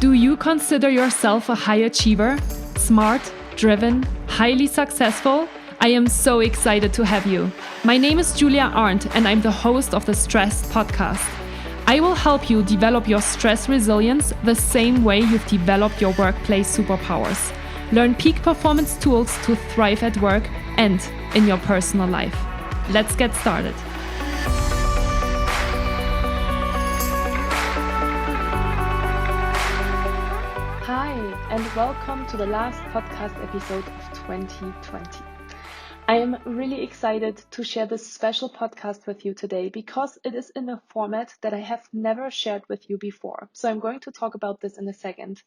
Do you consider yourself a high achiever? Smart, driven, highly successful? I am so excited to have you. My name is Julia Arndt and I'm the host of the Stress Podcast. I will help you develop your stress resilience the same way you've developed your workplace superpowers. Learn peak performance tools to thrive at work and in your personal life. Let's get started. Hi, and welcome to the last podcast episode of 2020. I am really excited to share this special podcast with you today because it is in a format that I have never shared with you before. So I'm going to talk about this in a second.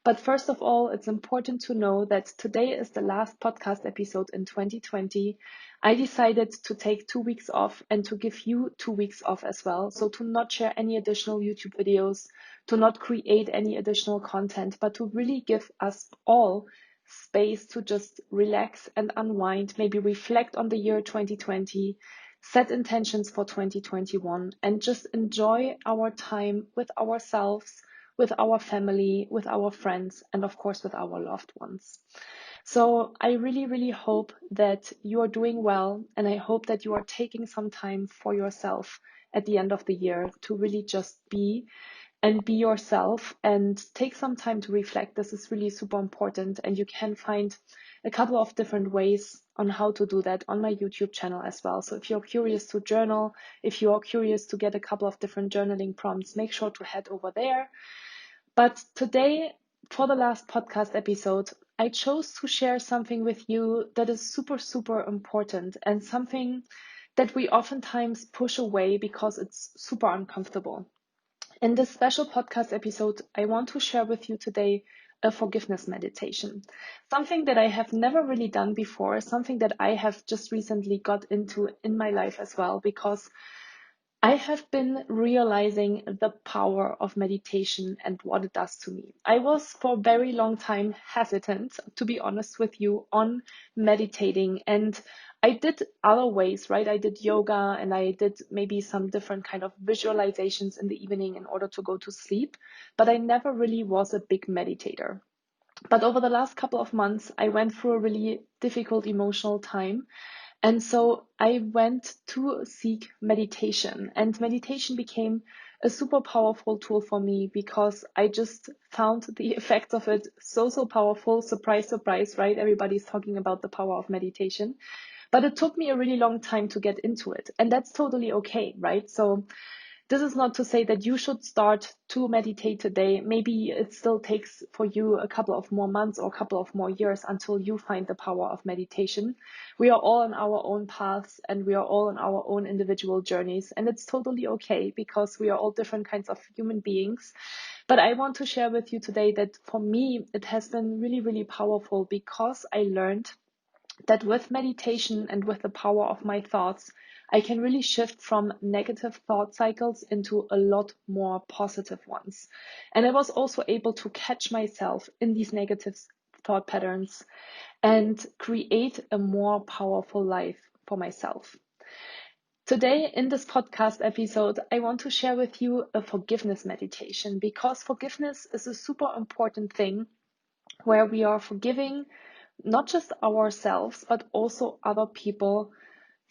But first of all, it's important to know that today is the last podcast episode in 2020. I decided to take 2 weeks off and to give you 2 weeks off as well. So to not share any additional YouTube videos, to not create any additional content, but to really give us all space to just relax and unwind, maybe reflect on the year 2020, set intentions for 2021, and just enjoy our time with ourselves, with our family, with our friends, and of course with our loved ones. So I really, really hope that you are doing well, and I hope that you are taking some time for yourself at the end of the year to really just be yourself and take some time to reflect. This is really super important, and you can find a couple of different ways on how to do that on my YouTube channel as well. So if you're curious to journal, if you are curious to get a couple of different journaling prompts, make sure to head over there. But today, for the last podcast episode, I chose to share something with you that is super, super important and something that we oftentimes push away because it's super uncomfortable. In this special podcast episode, I want to share with you today a forgiveness meditation, something that I have never really done before, something that I have just recently got into in my life as well, because I have been realizing the power of meditation and what it does to me. I was for a very long time hesitant, to be honest with you, on meditating, and I did other ways, right? I did yoga and I did maybe some different kind of visualizations in the evening in order to go to sleep, but I never really was a big meditator. But over the last couple of months, I went through a really difficult emotional time. And so I went to seek meditation, and meditation became a super powerful tool for me because I just found the effects of it so powerful. Surprise, surprise, right? Everybody's talking about the power of meditation, but it took me a really long time to get into it, and that's totally okay, right? So this is not to say that you should start to meditate today. Maybe it still takes for you a couple of more months or a couple of more years until you find the power of meditation. We are all on our own paths and we are all on our own individual journeys, and it's totally okay because we are all different kinds of human beings. But I want to share with you today that for me, it has been really, really powerful because I learned that with meditation and with the power of my thoughts, I can really shift from negative thought cycles into a lot more positive ones. And I was also able to catch myself in these negative thought patterns and create a more powerful life for myself. Today, in this podcast episode, I want to share with you a forgiveness meditation because forgiveness is a super important thing where we are forgiving not just ourselves, but also other people,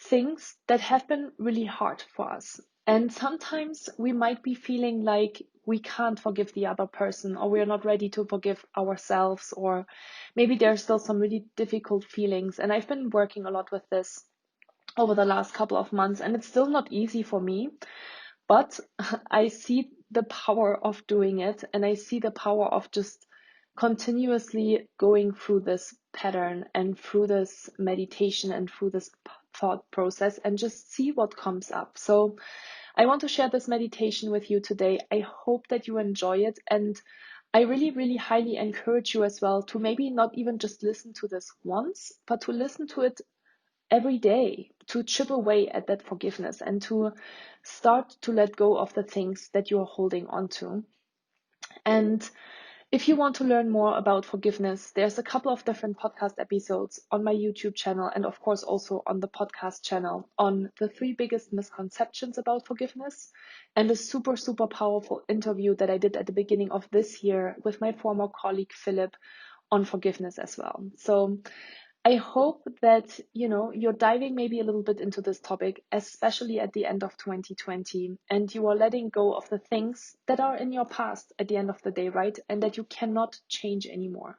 things that have been really hard for us. And sometimes we might be feeling like we can't forgive the other person, or we're not ready to forgive ourselves, or maybe there's still some really difficult feelings. And I've been working a lot with this over the last couple of months, and it's still not easy for me, but I see the power of doing it, and I see the power of just continuously going through this pattern and through this meditation and through this thought process and just see what comes up. So I want to share this meditation with you today. I hope that you enjoy it, and I really, really highly encourage you as well to maybe not even just listen to this once, but to listen to it every day, to chip away at that forgiveness and to start to let go of the things that you're holding on to. And If you want to learn more about forgiveness, there's a couple of different podcast episodes on my YouTube channel and of course also on the podcast channel on the 3 biggest misconceptions about forgiveness and a super, super powerful interview that I did at the beginning of this year with my former colleague Philip on forgiveness as well. So I hope that, you're diving maybe a little bit into this topic, especially at the end of 2020, and you are letting go of the things that are in your past at the end of the day, right? And that you cannot change anymore.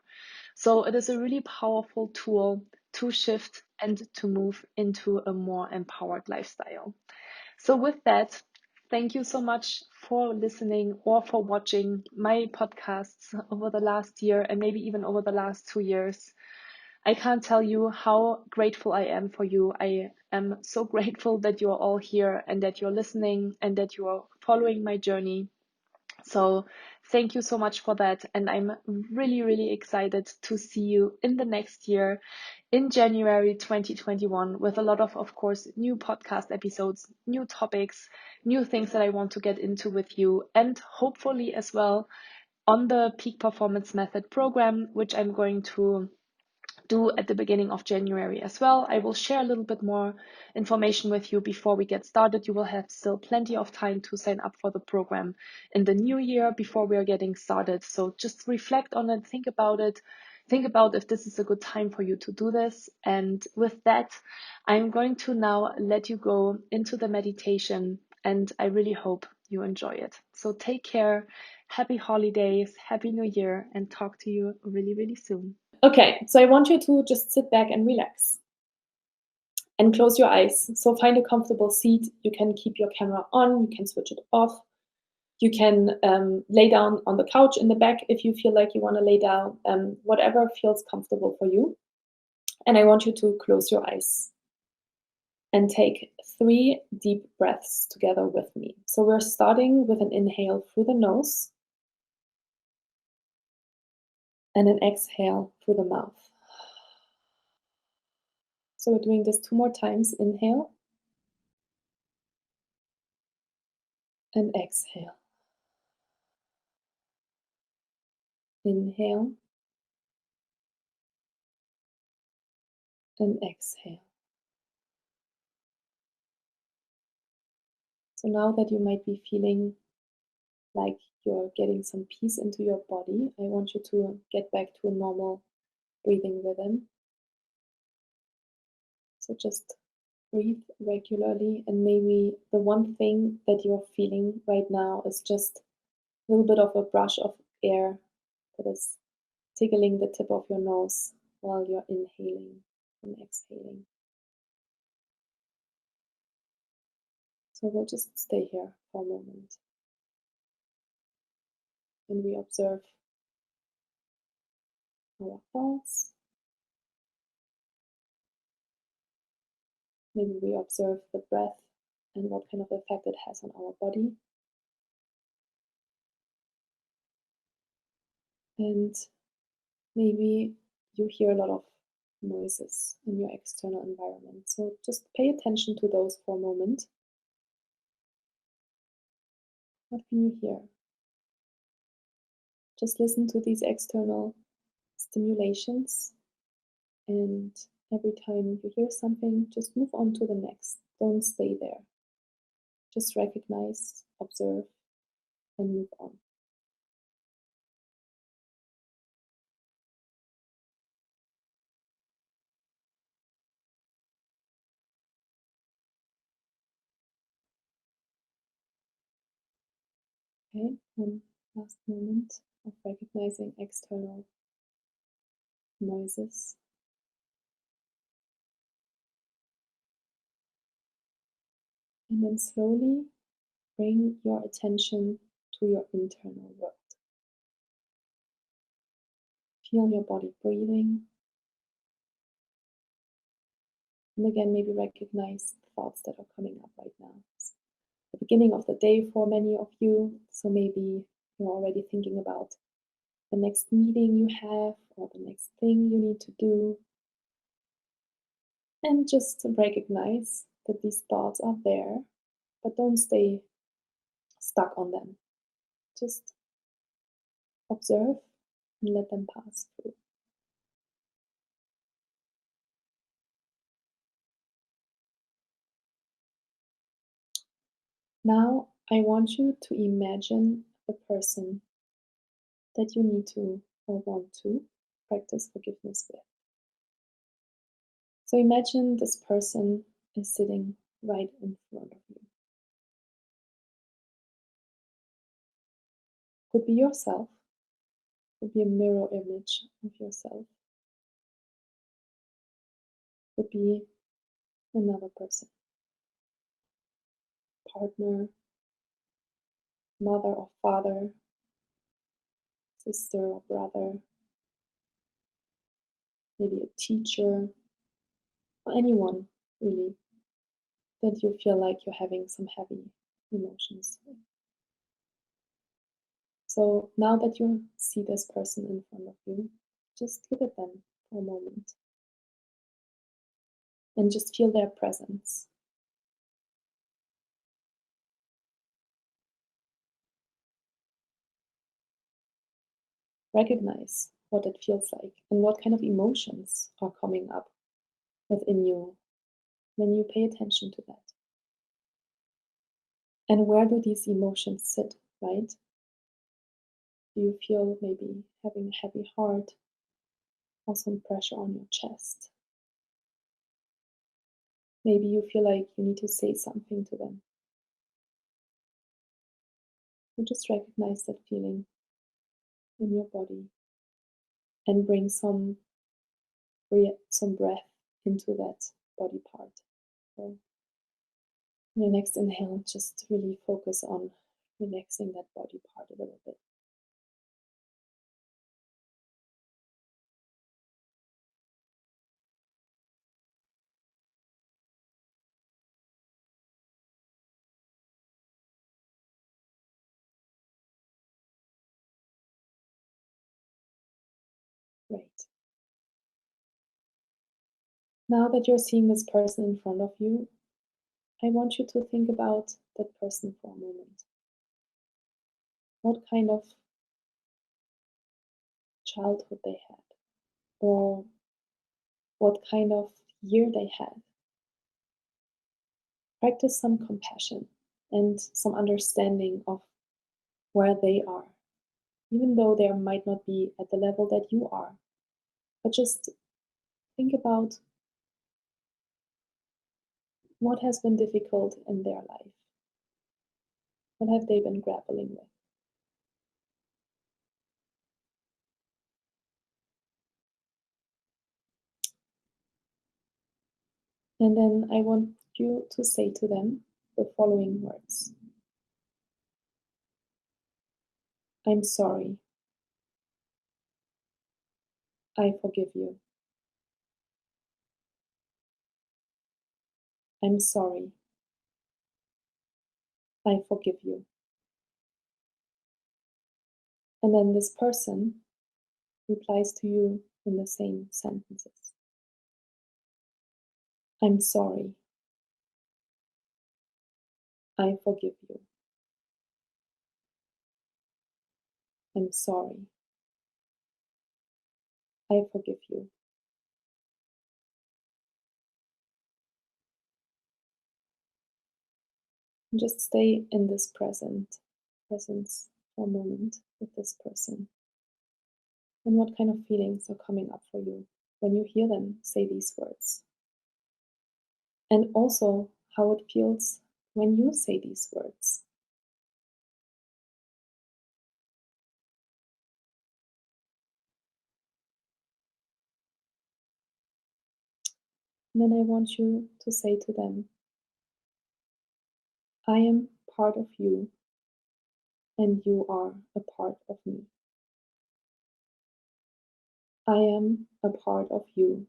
So it is a really powerful tool to shift and to move into a more empowered lifestyle. So with that, thank you so much for listening or for watching my podcasts over the last year and maybe even over the last 2 years. I can't tell you how grateful I am for you. I am so grateful that you're all here and that you're listening and that you are following my journey. So thank you so much for that. And I'm really, really excited to see you in the next year in January 2021 with a lot of course, new podcast episodes, new topics, new things that I want to get into with you, and hopefully as well on the Peak Performance Method program, which I'm going to do at the beginning of January as well. I will share a little bit more information with you before we get started. You will have still plenty of time to sign up for the program in the new year before we are getting started. So just reflect on it, think about it. Think about if this is a good time for you to do this. And with that, I'm going to now let you go into the meditation, and I really hope you enjoy it. So take care, happy holidays, happy new year, and talk to you really, really soon. Okay, so I want you to just sit back and relax and close your eyes. So find a comfortable seat. You can keep your camera on, you can switch it off. You can lay down on the couch in the back if you feel like you want to lay down, whatever feels comfortable for you. And I want you to close your eyes and take 3 deep breaths together with me. So we're starting with an inhale through the nose and an exhale through the mouth. So we're doing this 2 more times. Inhale and exhale. Inhale and exhale. So now that you might be feeling like you're getting some peace into your body, I want you to get back to a normal breathing rhythm. So just breathe regularly, and maybe the one thing that you're feeling right now is just a little bit of a brush of air that is tickling the tip of your nose while you're inhaling and exhaling. So we'll just stay here for a moment and we observe our thoughts. Maybe we observe the breath and what kind of effect it has on our body. And maybe you hear a lot of noises in your external environment. So just pay attention to those for a moment. What can you hear? Just listen to these external stimulations, and every time you hear something, just move on to the next. Don't stay there. Just recognize, observe, and move on. Okay, one last moment of recognizing external noises. And then slowly bring your attention to your internal world. Feel your body breathing. And again, maybe recognize the thoughts that are coming up right now. It's the beginning of the day for many of you, so maybe you're already thinking about the next meeting you have or the next thing you need to do. And just recognize that these thoughts are there, but don't stay stuck on them. Just observe and let them pass through. Now, I want you to imagine the person that you need to or want to practice forgiveness with. So imagine this person is sitting right in front of you. Could be yourself, could be a mirror image of yourself, could be another person, partner, mother or father, sister or brother, maybe a teacher, or anyone really that you feel like you're having some heavy emotions with. So now that you see this person in front of you, just look at them for a moment and just feel their presence. Recognize what it feels like and what kind of emotions are coming up within you when you pay attention to that. And where do these emotions sit, right? Do you feel maybe having a heavy heart or some pressure on your chest? Maybe you feel like you need to say something to them. You just recognize that feeling in your body and bring some breath into that body part. So in your next inhale, just really focus on relaxing that body part a little bit. Great. Now that you're seeing this person in front of you, I want you to think about that person for a moment. What kind of childhood they had, or what kind of year they had. Practice some compassion and some understanding of where they are, even though they might not be at the level that you are. But just think about what has been difficult in their life. What have they been grappling with? And then I want you to say to them the following words. I'm sorry. I forgive you. I'm sorry. I forgive you. And then this person replies to you in the same sentences. I'm sorry. I forgive you. I'm sorry. I forgive you. And just stay in this presence for a moment with this person. And what kind of feelings are coming up for you when you hear them say these words? And also how it feels when you say these words. And then I want you to say to them, I am part of you and you are a part of me. I am a part of you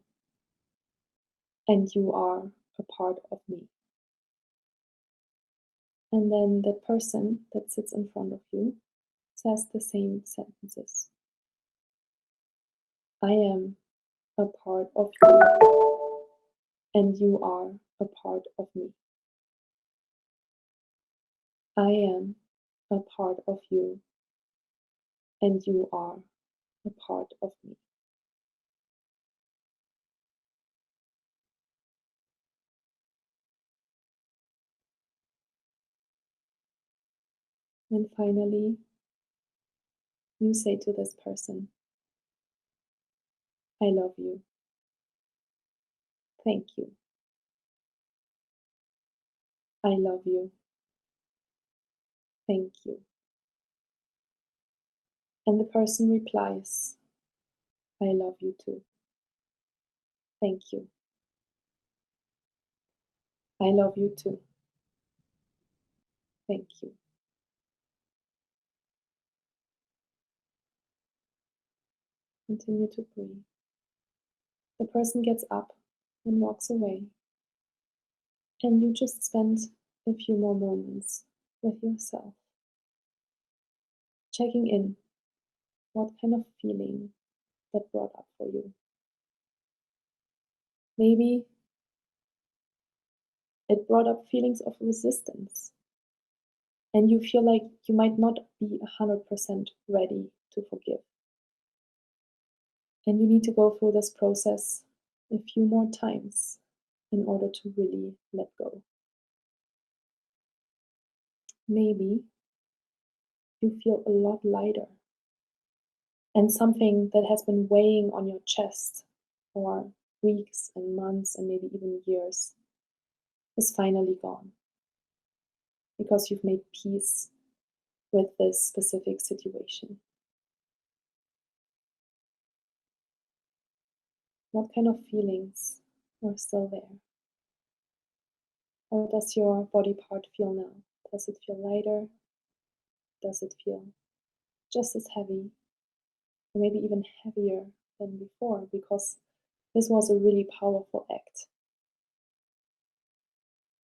and you are a part of me. And then the person that sits in front of you says the same sentences. I am a part of you and you are a part of me. I am a part of you and you are a part of me. And finally, you say to this person, I love you. Thank you. I love you. Thank you. And the person replies, I love you too. Thank you. I love you too. Thank you. Continue to breathe. The person gets up and walks away, and you just spend a few more moments with yourself, checking in what kind of feeling that brought up for you. Maybe it brought up feelings of resistance, and you feel like you might not be 100% ready to forgive. And you need to go through this process a few more times in order to really let go. Maybe you feel a lot lighter, and something that has been weighing on your chest for weeks and months and maybe even years is finally gone, because you've made peace with this specific situation. What kind of feelings are still there? How does your body part feel now? Does it feel lighter? Does it feel just as heavy? Or maybe even heavier than before, because this was a really powerful act.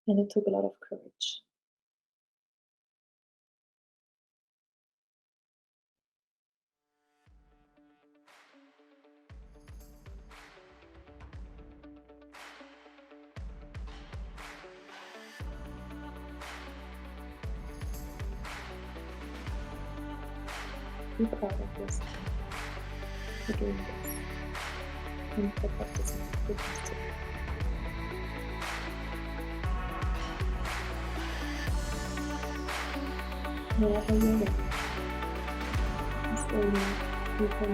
And it took a lot of courage. Be proud of yourself for doing this and for practicing forgiveness today. Wherever you're ready, slowly you can